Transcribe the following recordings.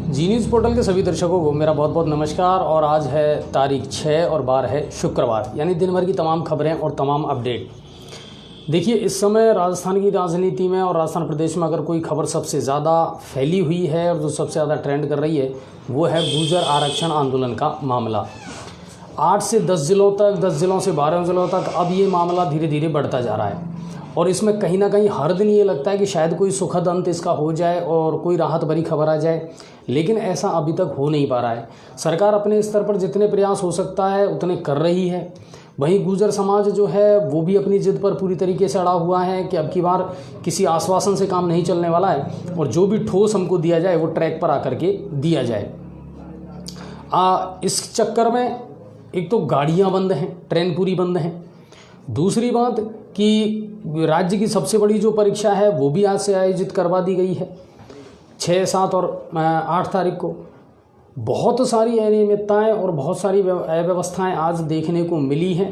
जी news portal के सभी दर्शकों को मेरा बहुत बहुत नमस्कार। और आज है तारीख 6 और बार है शुक्रवार, यानी दिन भर की तमाम खबरें और तमाम अपडेट। देखिए, इस समय राजस्थान की राजनीति में और राजस्थान प्रदेश में अगर कोई खबर सबसे ज़्यादा फैली हुई है और जो सबसे ज़्यादा ट्रेंड कर रही है वो है गुर्जर आरक्षण आंदोलन का मामला। 8 से 10 जिलों तक, 10 जिलों से 12 जिलों तक अब ये मामला धीरे धीरे बढ़ता जा रहा है। और इसमें कहीं ना कहीं हर दिन ये लगता है कि शायद कोई सुखद अंत इसका हो जाए और कोई राहत भरी खबर आ जाए, लेकिन ऐसा अभी तक हो नहीं पा रहा है। सरकार अपने स्तर पर जितने प्रयास हो सकता है उतने कर रही है। वहीं गुर्जर समाज जो है वो भी अपनी जिद पर पूरी तरीके से अड़ा हुआ है कि अब की बार किसी आश्वासन से काम नहीं चलने वाला है और जो भी ठोस हमको दिया जाए वो ट्रैक पर आकर के दिया जाए। इस चक्कर में एक तो गाड़ियां बंद हैं, ट्रेन पूरी बंद हैं। दूसरी बात कि राज्य की सबसे बड़ी जो परीक्षा है वो भी आज से आयोजित करवा दी गई है, 6, 7 और 8 तारीख को। बहुत सारी अनियमितताएं और बहुत सारी अव्यवस्थाएं आज देखने को मिली हैं।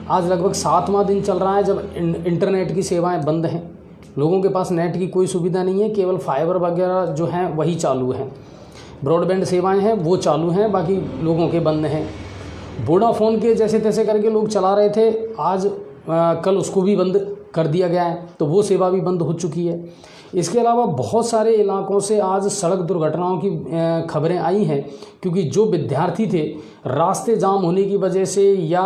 आज लगभग 7वां दिन चल रहा है जब इंटरनेट की सेवाएं बंद हैं। लोगों के पास नेट की कोई सुविधा नहीं है, केवल फाइबर वगैरह जो हैं वही चालू हैं। ब्रॉडबैंड सेवाएं हैं वो चालू हैं, बाकी लोगों के बंद हैं। वोडाफोन के जैसे तैसे करके लोग चला रहे थे, आज कल उसको भी बंद कर दिया गया है, तो वो सेवा भी बंद हो चुकी है। इसके अलावा बहुत सारे इलाकों से आज सड़क दुर्घटनाओं की खबरें आई हैं, क्योंकि जो विद्यार्थी थे रास्ते जाम होने की वजह से या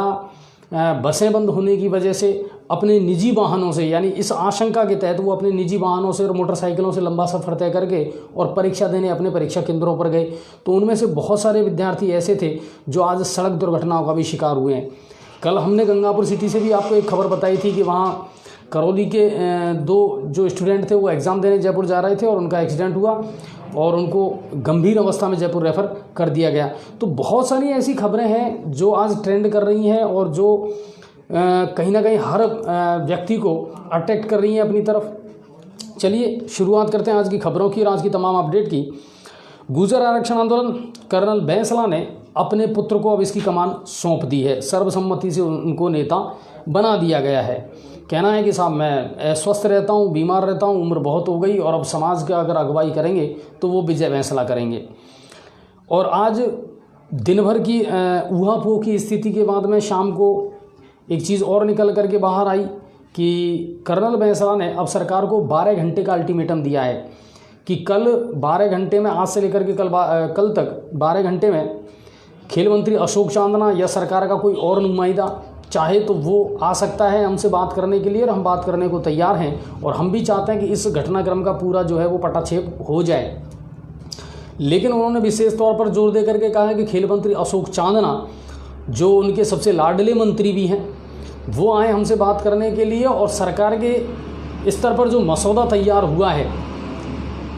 बसें बंद होने की वजह से अपने निजी वाहनों से, यानी इस आशंका के तहत वो अपने निजी वाहनों से और मोटरसाइकिलों से लंबा सफ़र तय करके और परीक्षा देने अपने परीक्षा केंद्रों पर गए, तो उनमें से बहुत सारे विद्यार्थी ऐसे थे जो आज सड़क दुर्घटनाओं का भी शिकार हुए हैं। कल हमने गंगापुर सिटी से भी आपको एक खबर बताई थी कि वहाँ करौली के 2 जो स्टूडेंट थे वो एग्ज़ाम देने जयपुर जा रहे थे और उनका एक्सीडेंट हुआ और उनको गंभीर अवस्था में जयपुर रेफ़र कर दिया गया। तो बहुत सारी ऐसी खबरें हैं जो आज ट्रेंड कर रही हैं और जो कहीं ना कहीं हर व्यक्ति को अट्रैक्ट कर रही हैं अपनी तरफ। चलिए शुरुआत करते हैं आज की खबरों की और आज की तमाम अपडेट की। गुर्जर आरक्षण आंदोलन, कर्नल बैंसला ने अपने पुत्र को अब इसकी कमान सौंप दी है। सर्वसम्मति से उनको नेता बना दिया गया है। कहना है कि साहब मैं स्वस्थ रहता हूँ, बीमार रहता हूँ, उम्र बहुत हो गई और अब समाज का अगर अगुवाई करेंगे तो वो विजय बैंसला करेंगे। और आज दिन भर की ऊहापोह की स्थिति के बाद में शाम को एक चीज़ और निकल करके बाहर आई कि कर्नल बैंसला ने अब सरकार को 12 घंटे का अल्टीमेटम दिया है कि कल 12 घंटे में, आज से लेकर के कल तक 12 घंटे में खेल मंत्री अशोक चांदना या सरकार का कोई और नुमाइंदा चाहे तो वो आ सकता है हमसे बात करने के लिए, और हम बात करने को तैयार हैं। और हम भी चाहते हैं कि इस घटनाक्रम का पूरा जो है वो पटाक्षेप हो जाए। लेकिन उन्होंने विशेष तौर पर जोर दे करके कहा है कि खेल मंत्री अशोक चांदना, जो उनके सबसे लाडले मंत्री भी हैं, वो आए हमसे बात करने के लिए और सरकार के स्तर पर जो मसौदा तैयार हुआ है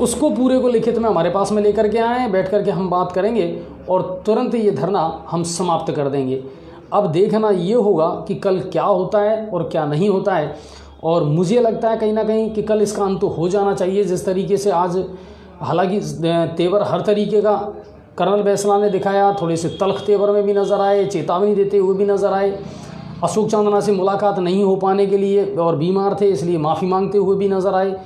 उसको पूरे को लिखित में हमारे पास में लेकर के आए, बैठ कर के हम बात करेंगे और तुरंत ये धरना हम समाप्त कर देंगे। अब देखना ये होगा कि कल क्या होता है और क्या नहीं होता है। और मुझे लगता है कहीं ना कहीं कि कल इसका अंत हो जाना चाहिए। जिस तरीके से आज, हालांकि तेवर हर तरीके का कर्नल बैंसला ने दिखाया, थोड़े से तल्ख तेवर में भी नज़र आए, चेतावनी देते हुए भी नज़र आए। अशोक चांदना से मुलाकात नहीं हो पाने के लिए और बीमार थे इसलिए माफ़ी मांगते हुए भी नज़र आए।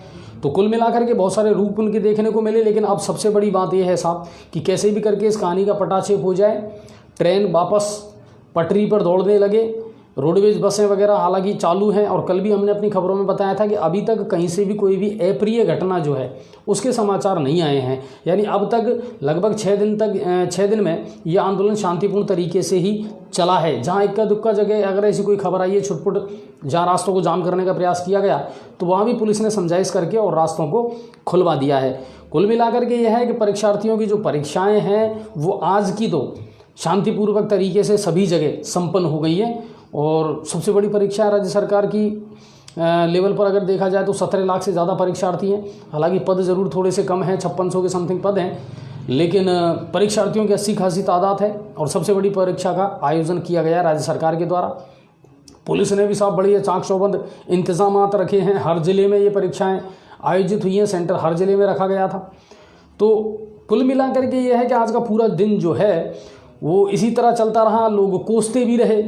तो कुल मिलाकर के बहुत सारे रूप उनके देखने को मिले। लेकिन अब सबसे बड़ी बात यह है साहब कि कैसे भी करके इस कहानी का पटाक्षेप हो जाए, ट्रेन वापस पटरी पर दौड़ने लगे, रोडवेज बसें वगैरह हालांकि चालू हैं। और कल भी हमने अपनी खबरों में बताया था कि अभी तक कहीं से भी कोई भी अप्रिय घटना जो है उसके समाचार नहीं आए हैं। यानी अब तक लगभग 6 दिन में ये आंदोलन शांतिपूर्ण तरीके से ही चला है। जहाँ इक्का दुक्का जगह अगर ऐसी कोई खबर आई है छुटपुट, जहाँ रास्तों को जाम करने का प्रयास किया गया, तो वहाँ भी पुलिस ने समझाइश करके और रास्तों को खुलवा दिया है। कुल मिलाकर के यह है कि परीक्षार्थियों की जो परीक्षाएँ हैं वो आज की तो शांतिपूर्वक तरीके से सभी जगह संपन्न हो गई है। और सबसे बड़ी परीक्षा राज्य सरकार की लेवल पर अगर देखा जाए तो 17 लाख से ज़्यादा परीक्षार्थी हैं। हालांकि पद ज़रूर थोड़े से कम हैं, 5600 के समथिंग पद हैं, लेकिन परीक्षार्थियों की अच्छी खासी तादाद है। और सबसे बड़ी परीक्षा का आयोजन किया गया राज्य सरकार के द्वारा। पुलिस ने भी साहब बड़ी चाक चौबंद इंतजाम रखे हैं। हर ज़िले में ये परीक्षाएँ आयोजित हुई हैं, सेंटर हर ज़िले में रखा गया था। तो कुल मिलाकर के ये है कि आज का पूरा दिन जो है वो इसी तरह चलता रहा। लोग कोसते भी रहे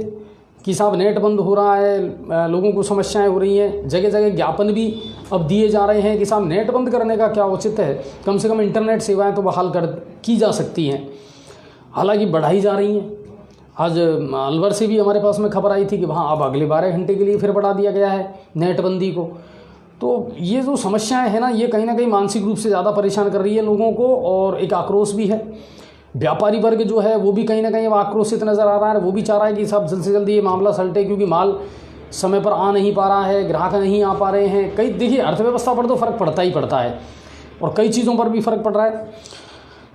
कि साहब नेट बंद हो रहा है, लोगों को समस्याएं हो रही हैं, जगह जगह ज्ञापन भी अब दिए जा रहे हैं कि साहब नेट बंद करने का क्या औचित्य है, कम से कम इंटरनेट सेवाएं तो बहाल की जा सकती हैं, हालांकि बढ़ाई जा रही हैं। आज अलवर से भी हमारे पास में खबर आई थी कि वहाँ अब अगले 12 घंटे के लिए फिर बढ़ा दिया गया है नेटबंदी को। तो ये जो समस्याएं हैं ना, ये कहीं ना कहीं मानसिक रूप से ज़्यादा परेशान कर रही है लोगों को, और एक आक्रोश भी है। व्यापारी वर्ग जो है वो भी कहीं ना कहीं आक्रोशित नज़र आ रहा है, वो भी चाह रहा है कि सब जल्द से जल्द ये मामला सलटे, क्योंकि माल समय पर आ नहीं पा रहा है, ग्राहक नहीं आ पा रहे हैं। कई देखिए अर्थव्यवस्था पर तो फ़र्क पड़ता ही पड़ता है, और कई चीज़ों पर भी फ़र्क पड़ रहा है।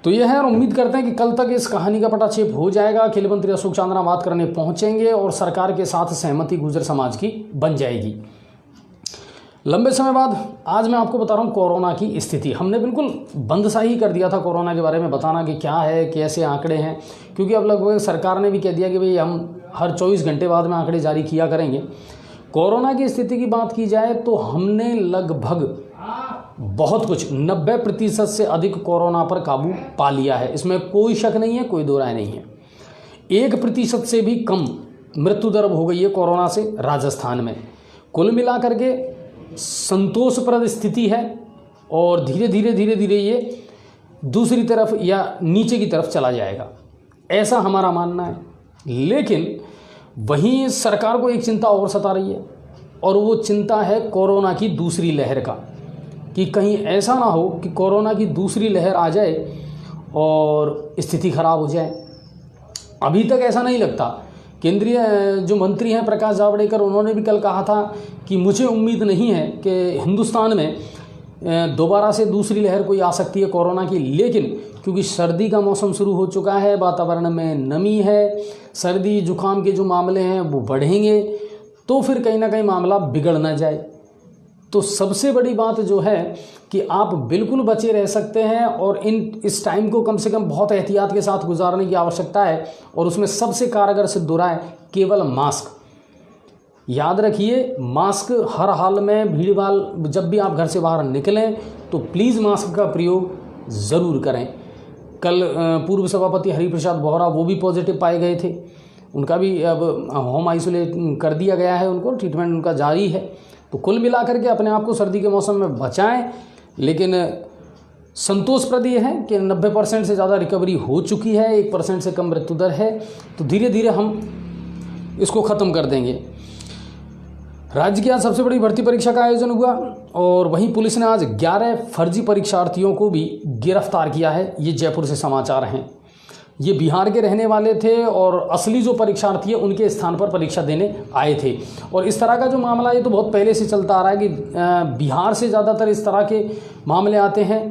तो यह है, और उम्मीद करते हैं कि कल तक इस कहानी का पटाक्षेप हो जाएगा। खेल मंत्री अशोक चांदना बात करने पहुंचेंगे और सरकार के साथ सहमति गुर्जर समाज की बन जाएगी। लंबे समय बाद आज मैं आपको बता रहा हूँ कोरोना की स्थिति। हमने बिल्कुल बंद सा ही कर दिया था कोरोना के बारे में बताना कि क्या है, कैसे आंकड़े हैं, क्योंकि अब लगभग सरकार ने भी कह दिया कि भाई हम हर 24 घंटे बाद में आंकड़े जारी किया करेंगे। कोरोना की स्थिति की बात की जाए तो हमने लगभग बहुत कुछ 90% से अधिक कोरोना पर काबू पा लिया है, इसमें कोई शक नहीं है, कोई दो राय नहीं है। 1% से भी कम मृत्यु दर हो गई है कोरोना से राजस्थान में। कुल मिलाकर के संतोषप्रद स्थिति है, और धीरे धीरे ये दूसरी तरफ या नीचे की तरफ चला जाएगा, ऐसा हमारा मानना है। लेकिन वहीं सरकार को एक चिंता और सता रही है, और वो चिंता है कोरोना की दूसरी लहर का, कि कहीं ऐसा ना हो कि कोरोना की दूसरी लहर आ जाए और स्थिति खराब हो जाए। अभी तक ऐसा नहीं लगता। केंद्रीय जो मंत्री हैं प्रकाश जावड़ेकर, उन्होंने भी कल कहा था कि मुझे उम्मीद नहीं है कि हिंदुस्तान में दोबारा से दूसरी लहर कोई आ सकती है कोरोना की। लेकिन क्योंकि सर्दी का मौसम शुरू हो चुका है, वातावरण में नमी है, सर्दी जुकाम के जो मामले हैं वो बढ़ेंगे, तो फिर कहीं ना कहीं मामला बिगड़ ना जाए। तो सबसे बड़ी बात जो है कि आप बिल्कुल बचे रह सकते हैं, और इस टाइम को कम से कम बहुत एहतियात के साथ गुजारने की आवश्यकता है, और उसमें सबसे कारगर सिद्ध हो रहा है केवल मास्क। याद रखिए, मास्क हर हाल में, भीड़ भाड़, जब भी आप घर से बाहर निकलें तो प्लीज़ मास्क का प्रयोग ज़रूर करें। कल पूर्व सभापति हरिप्रसाद बोहरा वो भी पॉजिटिव पाए गए थे, उनका भी अब होम आइसोलेट कर दिया गया है, उनको ट्रीटमेंट उनका जारी है। तो कुल मिलाकर के अपने आप को सर्दी के मौसम में बचाएं। लेकिन संतोषप्रद ये है कि 90% से ज़्यादा रिकवरी हो चुकी है, 1% से कम मृत्यु दर है, तो धीरे धीरे हम इसको ख़त्म कर देंगे। राज्य की आज सबसे बड़ी भर्ती परीक्षा का आयोजन हुआ, और वहीं पुलिस ने आज 11 फर्जी परीक्षार्थियों को भी गिरफ्तार किया है। ये जयपुर से समाचार हैं। ये बिहार के रहने वाले थे, और असली जो परीक्षार्थी है उनके स्थान पर परीक्षा देने आए थे। और इस तरह का जो मामला ये तो बहुत पहले से चलता आ रहा है कि बिहार से ज़्यादातर इस तरह के मामले आते हैं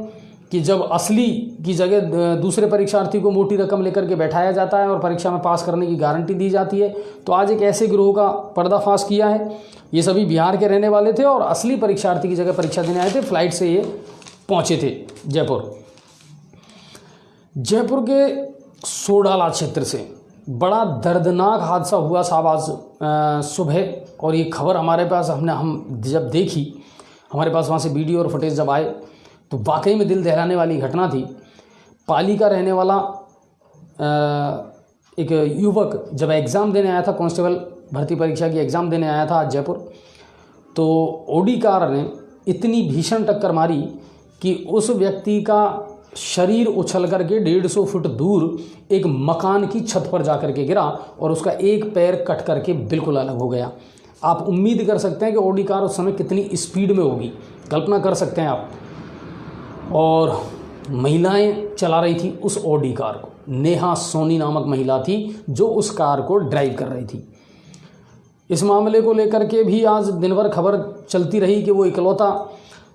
कि जब असली की जगह दूसरे परीक्षार्थी को मोटी रकम लेकर के बैठाया जाता है और परीक्षा में पास करने की गारंटी दी जाती है। तो आज एक ऐसे गिरोह का पर्दाफाश किया है। ये सभी बिहार के रहने वाले थे, और असली परीक्षार्थी की जगह परीक्षा देने आए थे। फ्लाइट से ये पहुँचे थे जयपुर के सोडाला क्षेत्र से बड़ा दर्दनाक हादसा हुआ साहब आज सुबह। और ये खबर हमारे पास हम जब देखी, हमारे पास वहाँ से वीडियो और फुटेज जब आए, तो वाकई में दिल दहलाने वाली घटना थी। पाली का रहने वाला एक युवक जब एग्ज़ाम देने आया था, कांस्टेबल भर्ती परीक्षा की एग्ज़ाम देने आया था आज जयपुर, तो ऑडी कार ने इतनी भीषण टक्कर मारी कि उस व्यक्ति का शरीर उछल करके 150 फुट दूर एक मकान की छत पर जाकर के गिरा, और उसका एक पैर कट करके बिल्कुल अलग हो गया। आप उम्मीद कर सकते हैं कि ऑडी कार उस समय कितनी स्पीड में होगी, कल्पना कर सकते हैं आप। और महिलाएं चला रही थी उस ऑडी कार को। नेहा सोनी नामक महिला थी जो उस कार को ड्राइव कर रही थी। इस मामले को लेकर के भी आज दिन भर खबर चलती रही कि वो इकलौता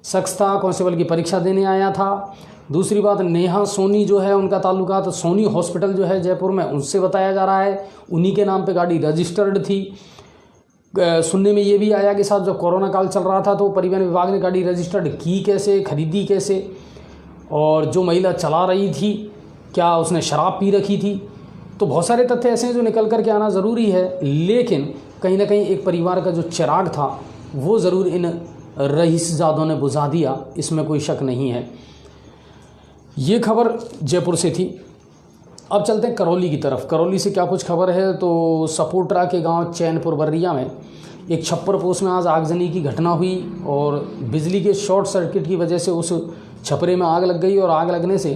शख्स था, कांस्टेबल की परीक्षा देने आया था। दूसरी बात, नेहा सोनी जो है उनका ताल्लुकात सोनी हॉस्पिटल जो है जयपुर में, उनसे बताया जा रहा है। उन्हीं के नाम पे गाड़ी रजिस्टर्ड थी। सुनने में ये भी आया कि साहब जब कोरोना काल चल रहा था तो परिवहन विभाग ने गाड़ी रजिस्टर्ड की कैसे, खरीदी कैसे, और जो महिला चला रही थी क्या उसने शराब पी रखी थी। तो बहुत सारे तथ्य ऐसे हैं जो निकल कर के आना ज़रूरी है। लेकिन कहीं ना कहीं एक परिवार का जो चिराग था वो ज़रूर इन रईसजादों ने बुझा दिया, इसमें कोई शक नहीं है। ये खबर जयपुर से थी। अब चलते हैं करौली की तरफ। करौली से क्या कुछ खबर है, तो सपोटरा के गांव चैनपुर बर्रिया में एक छप्पर पोस में आज आगजनी की घटना हुई और बिजली के शॉर्ट सर्किट की वजह से उस छपरे में आग लग गई और आग लगने से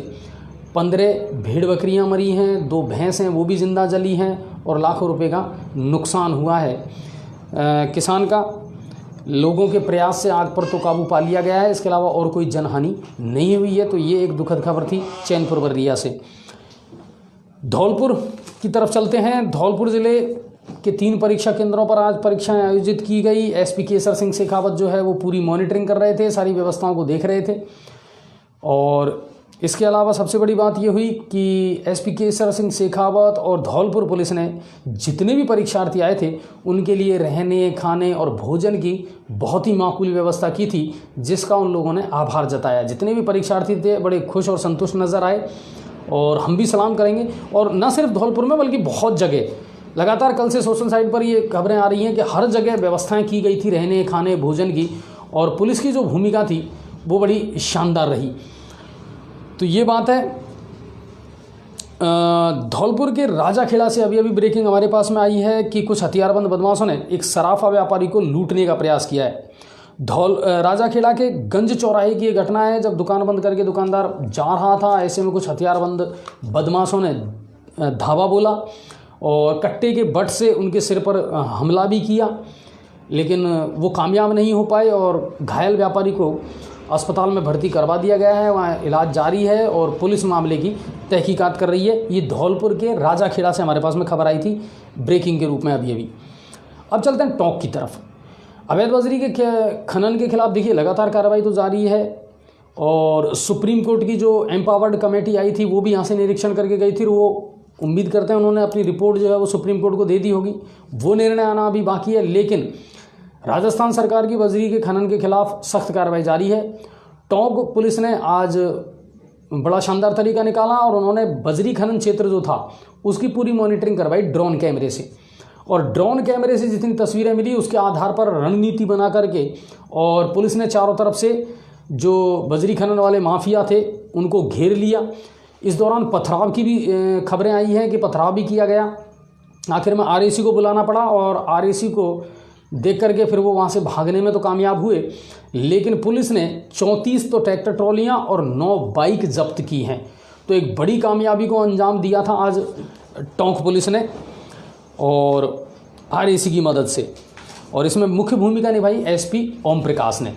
15 भेड़ बकरियां मरी हैं, 2 भैंस हैं वो भी ज़िंदा जली हैं और लाखों रुपए का नुकसान हुआ है किसान का। लोगों के प्रयास से आग पर तो काबू पा लिया गया है, इसके अलावा और कोई जनहानि नहीं हुई है। तो ये एक दुखद खबर थी चैनपुर बर्रिया से। धौलपुर की तरफ चलते हैं। धौलपुर ज़िले के 3 परीक्षा केंद्रों पर आज परीक्षाएं आयोजित की गई। एसपी केसर सिंह शेखावत जो है वो पूरी मॉनिटरिंग कर रहे थे, सारी व्यवस्थाओं को देख रहे थे। और इसके अलावा सबसे बड़ी बात ये हुई कि एसपी केसर सिंह शेखावत और धौलपुर पुलिस ने जितने भी परीक्षार्थी आए थे उनके लिए रहने, खाने और भोजन की बहुत ही माकूल व्यवस्था की थी, जिसका उन लोगों ने आभार जताया। जितने भी परीक्षार्थी थे बड़े खुश और संतुष्ट नज़र आए और हम भी सलाम करेंगे। और न सिर्फ धौलपुर में बल्कि बहुत जगह लगातार कल से सोशल साइट पर ये खबरें आ रही हैं कि हर जगह व्यवस्थाएं की गई थी रहने, खाने, भोजन की, और पुलिस की जो भूमिका थी वो बड़ी शानदार रही। तो ये बात है। धौलपुर के राजाखेड़ा से अभी ब्रेकिंग हमारे पास में आई है कि कुछ हथियारबंद बदमाशों ने एक सराफा व्यापारी को लूटने का प्रयास किया है। राजाखेड़ा के गंज चौराहे की ये घटना है, जब दुकान बंद करके दुकानदार जा रहा था, ऐसे में कुछ हथियारबंद बदमाशों ने धावा बोला और कट्टे के बट से उनके सिर पर हमला भी किया, लेकिन वो कामयाब नहीं हो पाए और घायल व्यापारी को अस्पताल में भर्ती करवा दिया गया है। वहाँ इलाज जारी है और पुलिस मामले की तहकीकात कर रही है। ये धौलपुर के राजाखेड़ा से हमारे पास में खबर आई थी ब्रेकिंग के रूप में अभी। अब चलते हैं टोंक की तरफ। अवैध बजरी के खनन के खिलाफ देखिए लगातार कार्रवाई तो जारी है और सुप्रीम कोर्ट की जो एम्पावर्ड कमेटी आई थी वो भी यहाँ से निरीक्षण करके गई थी। वो उम्मीद करते हैं उन्होंने अपनी रिपोर्ट जो है वो सुप्रीम कोर्ट को दे दी होगी, वो निर्णय आना अभी बाकी है। लेकिन राजस्थान सरकार की बजरी के खनन के खिलाफ सख्त कार्रवाई जारी है। टोंक पुलिस ने आज बड़ा शानदार तरीका निकाला और उन्होंने बजरी खनन क्षेत्र जो था उसकी पूरी मॉनिटरिंग करवाई ड्रोन कैमरे से, और ड्रोन कैमरे से जितनी तस्वीरें मिली उसके आधार पर रणनीति बना करके और पुलिस ने चारों तरफ से जो बजरी खनन वाले माफिया थे उनको घेर लिया। इस दौरान पथराव की भी खबरें आई हैं कि पथराव भी किया गया। आखिर में आरएसी को बुलाना पड़ा और आरएसी को देख करके फिर वो वहाँ से भागने में तो कामयाब हुए, लेकिन पुलिस ने 34 तो ट्रैक्टर ट्रॉलियाँ और 9 बाइक जब्त की हैं। तो एक बड़ी कामयाबी को अंजाम दिया था आज टोंक पुलिस ने और आरएसी की मदद से, और इसमें मुख्य भूमिका निभाई एसपी ओम प्रकाश ने।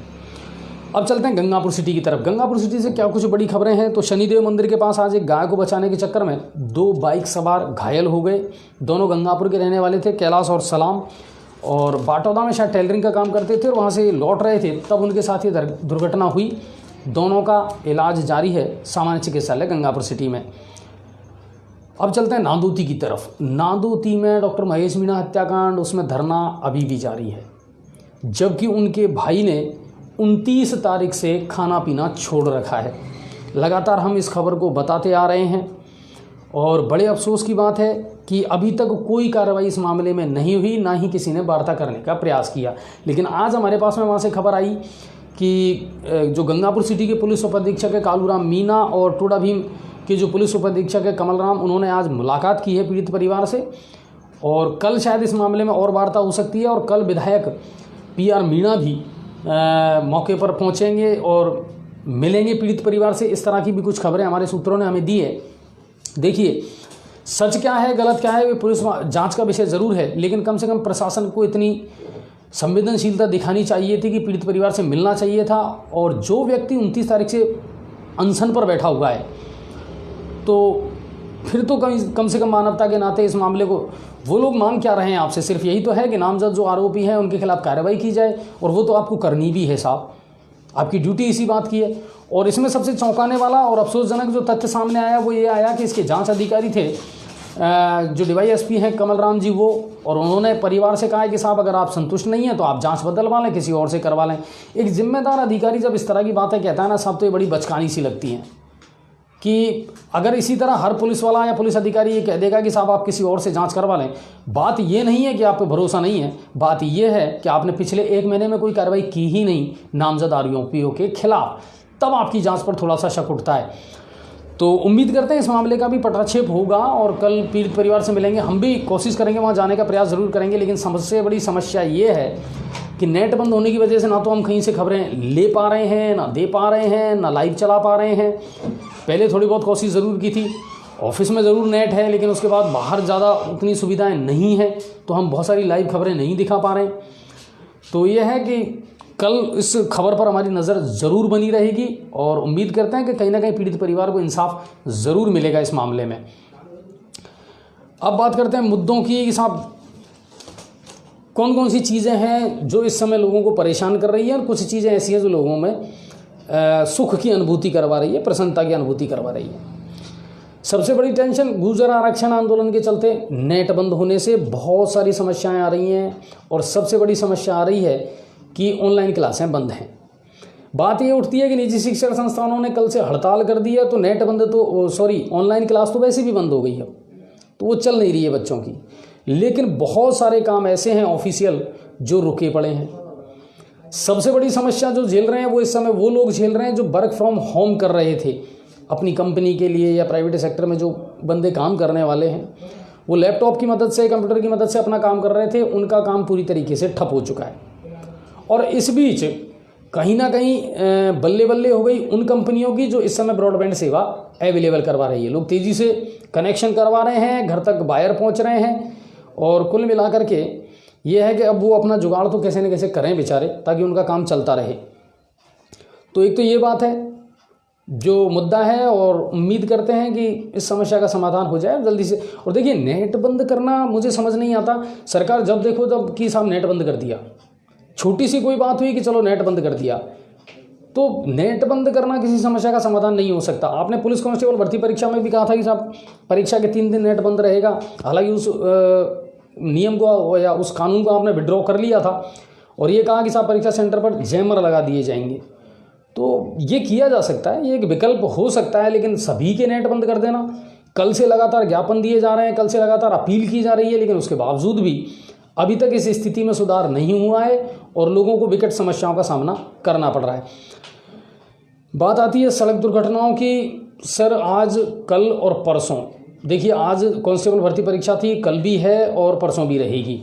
अब चलते हैं गंगापुर सिटी की तरफ। गंगापुर सिटी से क्या कुछ बड़ी खबरें हैं, तो शनिदेव मंदिर के पास आज एक गाय को बचाने के चक्कर में 2 बाइक सवार घायल हो गए। दोनों गंगापुर के रहने वाले थे, कैलाश और सलाम, और बाटौदा में शायद टेलरिंग का काम करते थे और वहाँ से लौट रहे थे, तब उनके साथ ये दुर्घटना हुई। दोनों का इलाज जारी है सामान्य चिकित्सालय गंगापुर सिटी में। अब चलते हैं नांदोती की तरफ। नांदोती में डॉक्टर महेश मीणा हत्याकांड, उसमें धरना अभी भी जारी है, जबकि उनके भाई ने 29 तारीख से खाना पीना छोड़ रखा है। लगातार हम इस खबर को बताते आ रहे हैं और बड़े अफसोस की बात है कि अभी तक कोई कार्रवाई इस मामले में नहीं हुई, ना ही किसी ने वार्ता करने का प्रयास किया। लेकिन आज हमारे पास में वहाँ से खबर आई कि जो गंगापुर सिटी के पुलिस उपाधीक्षक है कालूराम मीना और टोडा भीम के जो पुलिस उपाधीक्षक है कमल राम, उन्होंने आज मुलाकात की है पीड़ित परिवार से, और कल शायद इस मामले में और वार्ता हो सकती है। और कल विधायक PR मीणा भी मौके पर पहुंचेंगे और मिलेंगे पीड़ित परिवार से। इस तरह की भी कुछ खबरें हमारे सूत्रों ने हमें दी है। देखिए सच क्या है गलत क्या है वे पुलिस जांच का विषय ज़रूर है, लेकिन कम से कम प्रशासन को इतनी संवेदनशीलता दिखानी चाहिए थी कि पीड़ित परिवार से मिलना चाहिए था। और जो व्यक्ति 29 तारीख से अनशन पर बैठा हुआ है, तो फिर तो कम से कम मानवता के नाते इस मामले को, वो लोग मांग क्या रहे हैं आपसे, सिर्फ यही तो है कि नामजद जो आरोपी हैं उनके खिलाफ कार्रवाई की जाए, और वो तो आपको करनी भी है साहब, आपकी ड्यूटी इसी बात की है। और इसमें सबसे चौंकाने वाला और अफसोसजनक जो तथ्य सामने आया वो ये आया कि इसके जांच अधिकारी थे जो DYSP हैं कमल राम जी, वो, और उन्होंने परिवार से कहा है कि साहब अगर आप संतुष्ट नहीं हैं तो आप जांच बदलवा लें, किसी और से करवा लें। एक जिम्मेदार अधिकारी जब इस तरह की बातें कहता है ना साहब, तो ये बड़ी बचकानी सी लगती हैं कि अगर इसी तरह हर पुलिस वाला या पुलिस अधिकारी ये कह देगा कि साहब आप किसी और से जांच करवा लें, बात ये नहीं है कि आप पे भरोसा नहीं है, बात ये है कि आपने पिछले 1 महीने में कोई कार्रवाई की ही नहीं नामजद आरोपियों के खिलाफ, तब आपकी जांच पर थोड़ा सा शक उठता है। तो उम्मीद करते हैं इस मामले का भी पटाक्षेप होगा और कल पीड़ित परिवार से मिलेंगे। हम भी कोशिश करेंगे वहाँ जाने का प्रयास ज़रूर करेंगे, लेकिन सबसे बड़ी समस्या ये है कि नेट बंद होने की वजह से ना तो हम कहीं से खबरें ले पा रहे हैं, ना दे पा रहे हैं, ना लाइव चला पा रहे हैं। पहले थोड़ी बहुत कोशिश ज़रूर की थी, ऑफिस में ज़रूर नेट है, लेकिन उसके बाद बाहर ज़्यादा उतनी सुविधाएं नहीं हैं, तो हम बहुत सारी लाइव खबरें नहीं दिखा पा रहे हैं। तो यह है कि कल इस खबर पर हमारी नज़र ज़रूर बनी रहेगी और उम्मीद करते हैं कि कहीं ना कहीं पीड़ित परिवार को इंसाफ ज़रूर मिलेगा इस मामले में। अब बात करते हैं मुद्दों की कि साहब कौन कौन सी चीज़ें हैं जो इस समय लोगों को परेशान कर रही है, और कुछ चीज़ें ऐसी हैं जो लोगों में सुख की अनुभूति करवा रही है, प्रसन्नता की अनुभूति करवा रही है। सबसे बड़ी टेंशन गुर्जर आरक्षण आंदोलन के चलते नेट बंद होने से बहुत सारी समस्याएं आ रही हैं, और सबसे बड़ी समस्या आ रही है कि ऑनलाइन क्लासें बंद हैं। बात ये उठती है कि निजी शिक्षण संस्थानों ने कल से हड़ताल कर दी है, तो नेट बंद तो ऑनलाइन क्लास तो वैसे भी बंद हो गई है, तो वो चल नहीं रही है बच्चों की। लेकिन बहुत सारे काम ऐसे हैं ऑफिशियल जो रुके पड़े हैं। सबसे बड़ी समस्या जो झेल रहे हैं वो इस समय वो लोग झेल रहे हैं जो वर्क फ्रॉम होम कर रहे थे अपनी कंपनी के लिए, या प्राइवेट सेक्टर में जो बंदे काम करने वाले हैं, वो लैपटॉप की मदद से, कंप्यूटर की मदद से अपना काम कर रहे थे। उनका काम पूरी तरीके से ठप हो चुका है। और इस बीच कहीं ना कहीं बल्ले बल्ले हो गई उन कंपनियों की जो इस समय ब्रॉडबैंड सेवा अवेलेबल करवा रही है। लोग तेज़ी से कनेक्शन करवा रहे हैं, घर तक वायर पहुंच रहे हैं, और कुल मिलाकर के ये है कि अब वो अपना जुगाड़ तो कैसे न कैसे करें बेचारे, ताकि उनका काम चलता रहे। तो एक तो ये बात है जो मुद्दा है, और उम्मीद करते हैं कि इस समस्या का समाधान हो जाए जल्दी से। और देखिए, नेट बंद करना मुझे समझ नहीं आता। सरकार जब देखो तब कि साहब नेट बंद कर दिया, छोटी सी कोई बात हुई कि चलो नेट बंद कर दिया, तो नेट बंद करना किसी समस्या का समाधान नहीं हो सकता। आपने पुलिस कांस्टेबल भर्ती परीक्षा में भी कहा था कि साहब परीक्षा के 3 दिन नेट बंद रहेगा। हालांकि उस नियम को या उस कानून को आपने विड्रॉ कर लिया था, और ये कहा कि साहब परीक्षा सेंटर पर जैमर लगा दिए जाएंगे। तो ये किया जा सकता है, ये एक विकल्प हो सकता है, लेकिन सभी के नेट बंद कर देना। कल से लगातार ज्ञापन दिए जा रहे हैं, कल से लगातार अपील की जा रही है, लेकिन उसके बावजूद भी अभी तक इस स्थिति में सुधार नहीं हुआ है और लोगों को विकट समस्याओं का सामना करना पड़ रहा है। बात आती है सड़क दुर्घटनाओं की। सर आज, कल और परसों, देखिए आज कांस्टेबल भर्ती परीक्षा थी, कल भी है और परसों भी रहेगी,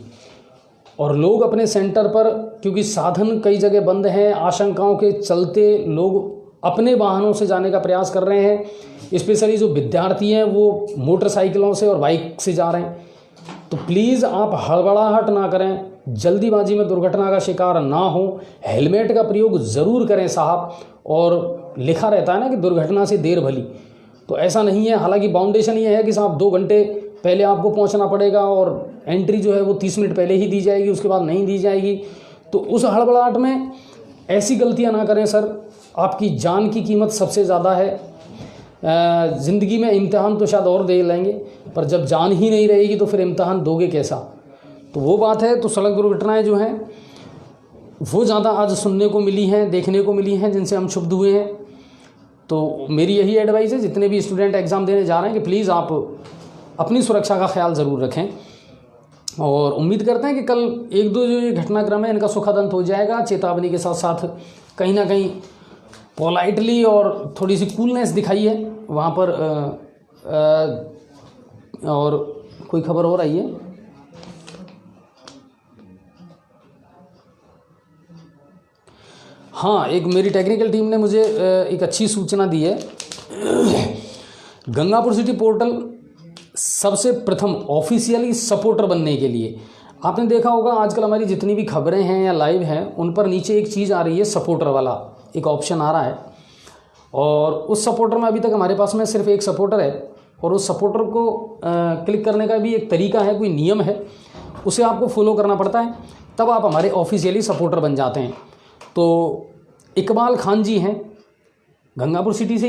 और लोग अपने सेंटर पर, क्योंकि साधन कई जगह बंद हैं, आशंकाओं के चलते लोग अपने वाहनों से जाने का प्रयास कर रहे हैं। स्पेशली जो विद्यार्थी हैं वो मोटरसाइकिलों से और बाइक से जा रहे हैं। तो प्लीज़ आप हड़बड़ाहट ना करें, जल्दीबाजी में दुर्घटना का शिकार ना हो, हेलमेट का प्रयोग ज़रूर करें साहब। और लिखा रहता है ना कि दुर्घटना से देर भली, तो ऐसा नहीं है। हालांकि बाउंडेशन ये है कि साहब 2 घंटे पहले आपको पहुंचना पड़ेगा, और एंट्री जो है वो 30 मिनट पहले ही दी जाएगी, उसके बाद नहीं दी जाएगी। तो उस हड़बड़ाहट में ऐसी गलतियां ना करें सर। आपकी जान की कीमत सबसे ज़्यादा है। ज़िंदगी में इम्तिहान तो शायद और दे लेंगे, पर जब जान ही नहीं रहेगी तो फिर इम्तिहान दोगे कैसा। तो वो बात है। तो सड़क दुर्घटनाएं जो हैं वो ज़्यादा आज सुनने को मिली हैं, देखने को मिली हैं, जिनसे हम क्षुब्ध हुए हैं। तो मेरी यही एडवाइस है जितने भी स्टूडेंट एग्ज़ाम देने जा रहे हैं कि प्लीज़ आप अपनी सुरक्षा का ख्याल ज़रूर रखें, और उम्मीद करते हैं कि कल 1-2 जो ये घटनाक्रम है इनका सुखद अंत हो जाएगा। चेतावनी के साथ साथ कहीं ना कहीं पोलाइटली और थोड़ी सी कूलनेस दिखाई है वहाँ पर। और कोई खबर हो रही है? हाँ, एक मेरी टेक्निकल टीम ने मुझे एक अच्छी सूचना दी है। गंगापुर सिटी पोर्टल सबसे प्रथम ऑफिशियली सपोर्टर बनने के लिए, आपने देखा होगा आजकल हमारी जितनी भी खबरें हैं या लाइव हैं उन पर नीचे एक चीज़ आ रही है, सपोर्टर वाला एक ऑप्शन आ रहा है। और उस सपोर्टर में अभी तक हमारे पास में सिर्फ एक सपोर्टर है, और उस सपोर्टर को क्लिक करने का भी एक तरीका है, कोई नियम है, उसे आपको फॉलो करना पड़ता है, तब आप हमारे ऑफिशियली सपोर्टर बन जाते हैं। तो इकबाल खान जी हैं, गंगापुर सिटी से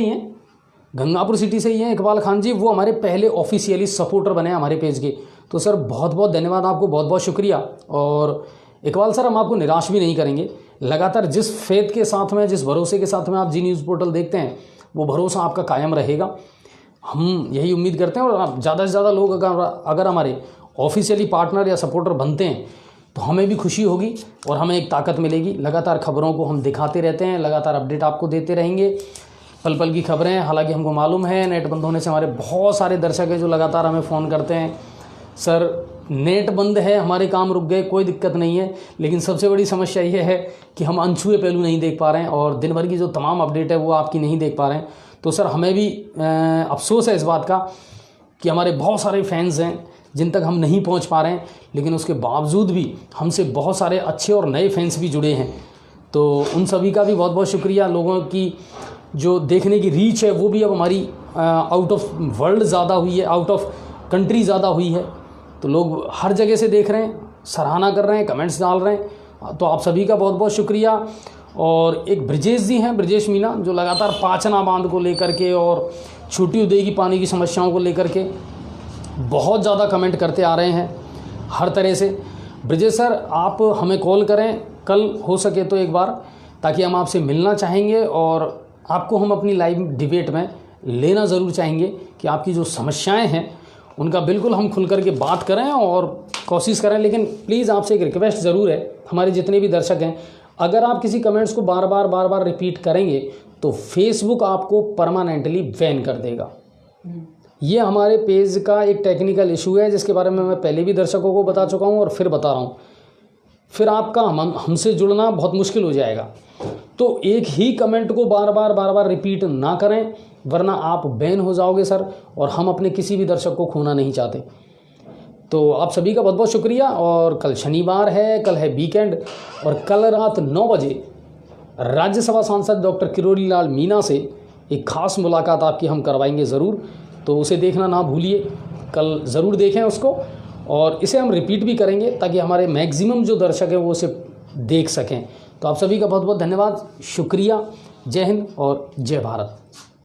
ही हैं, इकबाल खान जी, वो हमारे पहले ऑफिशियली सपोर्टर बने हमारे पेज के। तो सर बहुत बहुत धन्यवाद आपको, बहुत बहुत शुक्रिया। और इकबाल सर, हम आपको निराश भी नहीं करेंगे। लगातार जिस फेथ के साथ में, जिस भरोसे के साथ में आप जी न्यूज़ पोर्टल देखते हैं, वो भरोसा आपका कायम रहेगा, हम यही उम्मीद करते हैं। और ज़्यादा से ज़्यादा लोग अगर हमारे ऑफिशियली पार्टनर या सपोर्टर बनते हैं तो हमें भी खुशी होगी और हमें एक ताकत मिलेगी। लगातार खबरों को हम दिखाते रहते हैं, लगातार अपडेट आपको देते रहेंगे। पल पल की खबरें हैं। हालांकि हमको मालूम है नेट बंद होने से हमारे बहुत सारे दर्शक हैं जो लगातार हमें फ़ोन करते हैं, सर नेट बंद है, हमारे काम रुक गए, कोई दिक्कत नहीं है, लेकिन सबसे बड़ी समस्या ये है कि हम अनछुए पहलू नहीं देख पा रहे हैं और दिन भर की जो तमाम अपडेट है वो आपकी नहीं देख पा रहे हैं। तो सर हमें भी अफसोस है इस बात का कि हमारे बहुत सारे फैंस हैं जिन तक हम नहीं पहुंच पा रहे हैं, लेकिन उसके बावजूद भी हमसे बहुत सारे अच्छे और नए फैंस भी जुड़े हैं। तो उन सभी का भी बहुत बहुत शुक्रिया। लोगों की जो देखने की रीच है वो भी अब हमारी आउट ऑफ वर्ल्ड ज़्यादा हुई है, आउट ऑफ कंट्री ज़्यादा हुई है। तो लोग हर जगह से देख रहे हैं, सराहना कर रहे हैं, कमेंट्स डाल रहे हैं। तो आप सभी का बहुत बहुत शुक्रिया। और एक ब्रजेश जी हैं, ब्रजेश मीना, जो लगातार पाचना बांध को लेकर के और छोटी उदय की पानी की समस्याओं को लेकर के बहुत ज़्यादा कमेंट करते आ रहे हैं हर तरह से। ब्रजेश सर आप हमें कॉल करें कल हो सके तो एक बार, ताकि हम आपसे मिलना चाहेंगे और आपको हम अपनी लाइव डिबेट में लेना ज़रूर चाहेंगे कि आपकी जो समस्याएं हैं उनका बिल्कुल हम खुल करके बात करें और कोशिश करें। लेकिन प्लीज़ आपसे एक रिक्वेस्ट ज़रूर है, हमारे जितने भी दर्शक हैं, अगर आप किसी कमेंट्स को बार बार रिपीट करेंगे तो फेसबुक आपको परमानेंटली बैन कर देगा। ये हमारे पेज का एक टेक्निकल इशू है जिसके बारे में मैं पहले भी दर्शकों को बता चुका हूँ और फिर बता रहा हूँ। फिर आपका हमसे जुड़ना बहुत मुश्किल हो जाएगा। तो एक ही कमेंट को बार बार रिपीट ना करें, वरना आप बैन हो जाओगे सर, और हम अपने किसी भी दर्शक को खोना नहीं चाहते। तो आप सभी का बहुत बहुत शुक्रिया। और कल शनिवार है, कल है वीकेंड, और कल रात 9 बजे राज्यसभा सांसद डॉक्टर किरोड़ी लाल मीना से एक खास मुलाकात आपकी हम करवाएंगे ज़रूर। तो उसे देखना ना भूलिए, कल ज़रूर देखें उसको, और इसे हम रिपीट भी करेंगे ताकि हमारे मैक्सिमम जो दर्शक हैं वो उसे देख सकें। तो आप सभी का बहुत बहुत धन्यवाद, शुक्रिया। जय हिंद और जय भारत।